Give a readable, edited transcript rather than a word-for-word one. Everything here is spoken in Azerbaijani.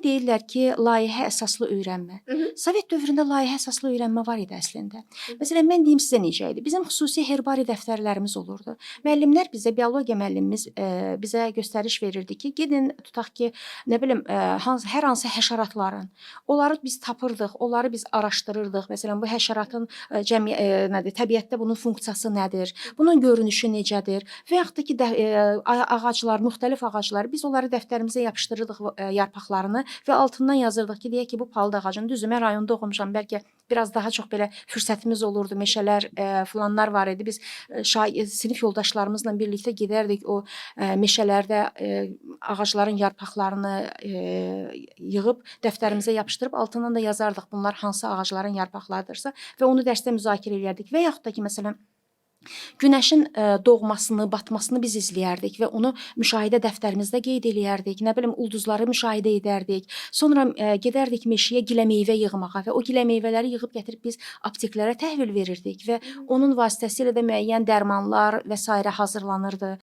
deyirlər ki, layihə əsaslı öyrənmə. Sovet dövründə layihə əsaslı öyrənmə var idi əslində. Məsələn, mən deyim sizə necə idi. Bizim xüsusi herbari dəftərlərimiz olurdu. Müəllimlər bizə, biologiya müəllimimiz bizə göstəriş verirdi ki, gedin tutaq ki, nə bilim, hər hansı həşəratların, onları biz tapırdıq, onları biz araşdırırdıq. Məsələn, bu həşəratın təbiətdə bunun funksiyası nədir? Bunun görünüşü necədir? Və yaxud da ki, ağaclar, müxtəlif ağaclar, biz onları dəftərimizə yapışdırırdıq yarpaqlarını və altından yazırdıq ki, deyək ki, bu palıd ağacının düzü. Mən rayonda oxumuşam, bəlkə biraz daha çox belə fürsətimiz olurdu, meşələr filanlar var idi. Biz sinif yoldaşlarımızla birlikdə gedərdik o meşələrdə ağacların yarpaqlarını yığıb dəftərimizə yapışdırıb altından da yazardıq bunlar hansı ağacların yarpaqlarıdırsa və onu dərsdə müzakirə edərdik. Və yaxud da ki, məsələn, günəşin doğmasını, batmasını biz izləyərdik və onu müşahidə dəftərimizdə qeyd eləyərdik. Nə bilim, ulduzları müşahidə edərdik. Sonra gedərdik meşəyə gilə meyvə yığmağa və o gilə meyvələri yığıb gətirib biz apteklərə təhvil verirdik və onun vasitəsilə də müəyyən dərmanlar və s. hazırlanırdı.